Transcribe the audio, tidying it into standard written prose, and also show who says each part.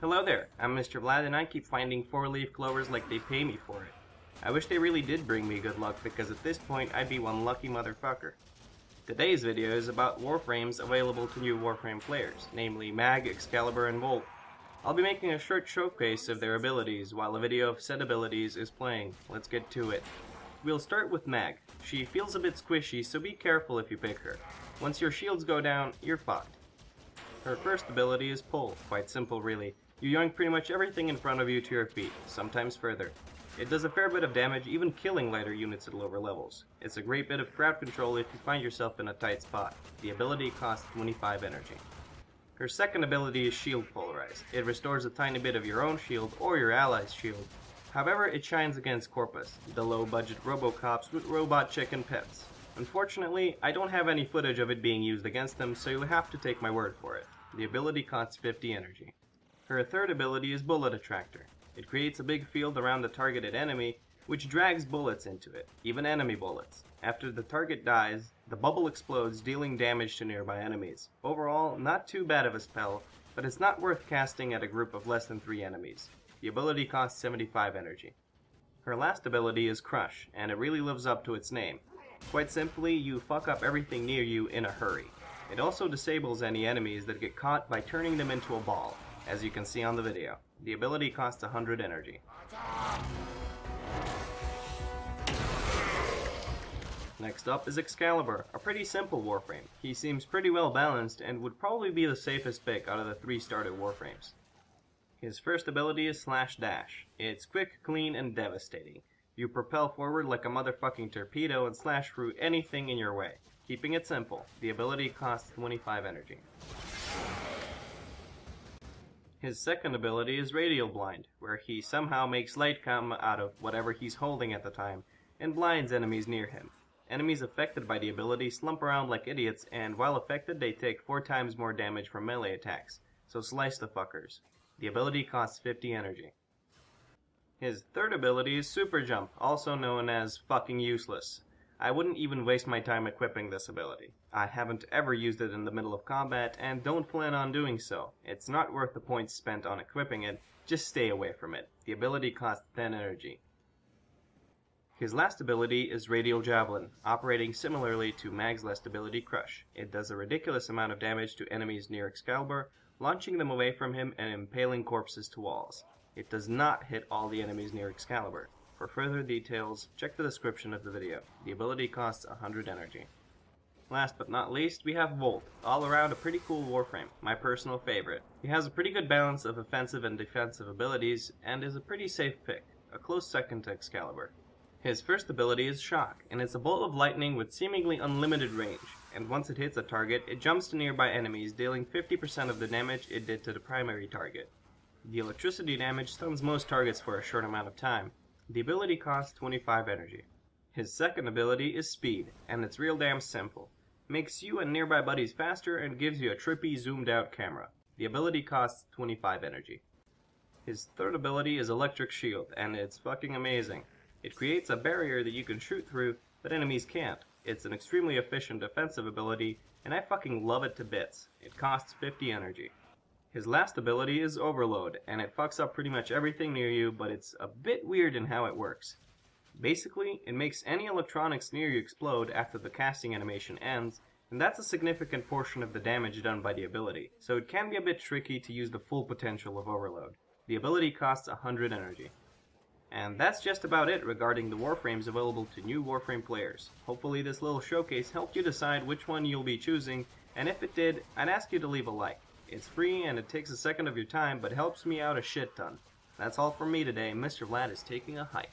Speaker 1: Hello there, I'm Mr. Vlad and I keep finding 4-leaf clovers like they pay me for it. I wish they really did bring me good luck because at this point I'd be one lucky motherfucker. Today's video is about Warframes available to new Warframe players, namely Mag, Excalibur, and Volt. I'll be making a short showcase of their abilities while a video of said abilities is playing. Let's get to it. We'll start with Mag. She feels a bit squishy, so be careful if you pick her. Once your shields go down, you're fucked. Her first ability is Pull, quite simple really. You yoink pretty much everything in front of you to your feet, sometimes further. It does a fair bit of damage, even killing lighter units at lower levels. It's a great bit of crowd control if you find yourself in a tight spot. The ability costs 25 energy. Her second ability is Shield Polarize. It restores a tiny bit of your own shield or your ally's shield. However, it shines against Corpus, the low-budget Robocops with robot chicken pets. Unfortunately, I don't have any footage of it being used against them, so you'll have to take my word for it. The ability costs 50 energy. Her third ability is Bullet Attractor. It creates a big field around the targeted enemy, which drags bullets into it, even enemy bullets. After the target dies, the bubble explodes, dealing damage to nearby enemies. Overall, not too bad of a spell, but it's not worth casting at a group of less than 3 enemies. The ability costs 75 energy. Her last ability is Crush, and it really lives up to its name. Quite simply, you fuck up everything near you in a hurry. It also disables any enemies that get caught by turning them into a ball, as you can see on the video. The ability costs 100 energy. Next up is Excalibur, a pretty simple Warframe. He seems pretty well balanced and would probably be the safest pick out of the 3 started Warframes. His first ability is Slash Dash. It's quick, clean, and devastating. You propel forward like a motherfucking torpedo and slash through anything in your way. Keeping it simple, the ability costs 25 energy. His second ability is Radial Blind, where he somehow makes light come out of whatever he's holding at the time, and blinds enemies near him. Enemies affected by the ability slump around like idiots, and while affected they take 4 times more damage from melee attacks, so slice the fuckers. The ability costs 50 energy. His third ability is Super Jump, also known as fucking useless. I wouldn't even waste my time equipping this ability. I haven't ever used it in the middle of combat, and don't plan on doing so. It's not worth the points spent on equipping it, just stay away from it. The ability costs 10 energy. His last ability is Radial Javelin, operating similarly to Mag's last ability Crush. It does a ridiculous amount of damage to enemies near Excalibur, launching them away from him and impaling corpses to walls. It does not hit all the enemies near Excalibur. For further details, check the description of the video. The ability costs 100 energy. Last but not least, we have Volt, all around a pretty cool Warframe, my personal favorite. He has a pretty good balance of offensive and defensive abilities, and is a pretty safe pick, a close second to Excalibur. His first ability is Shock, and it's a bolt of lightning with seemingly unlimited range, and once it hits a target, it jumps to nearby enemies, dealing 50% of the damage it did to the primary target. The electricity damage stuns most targets for a short amount of time. The ability costs 25 energy. His second ability is Speed, and it's real damn simple. Makes you and nearby buddies faster and gives you a trippy zoomed out camera. The ability costs 25 energy. His third ability is Electric Shield, and it's fucking amazing. It creates a barrier that you can shoot through, but enemies can't. It's an extremely efficient defensive ability, and I fucking love it to bits. It costs 50 energy. His last ability is Overload, and it fucks up pretty much everything near you, but it's a bit weird in how it works. Basically, it makes any electronics near you explode after the casting animation ends, and that's a significant portion of the damage done by the ability, so it can be a bit tricky to use the full potential of Overload. The ability costs 100 energy. And that's just about it regarding the Warframes available to new Warframe players. Hopefully this little showcase helped you decide which one you'll be choosing, and if it did, I'd ask you to leave a like. It's free and it takes a second of your time, but helps me out a shit ton. That's all from me today. Mr. Vlad is taking a hike.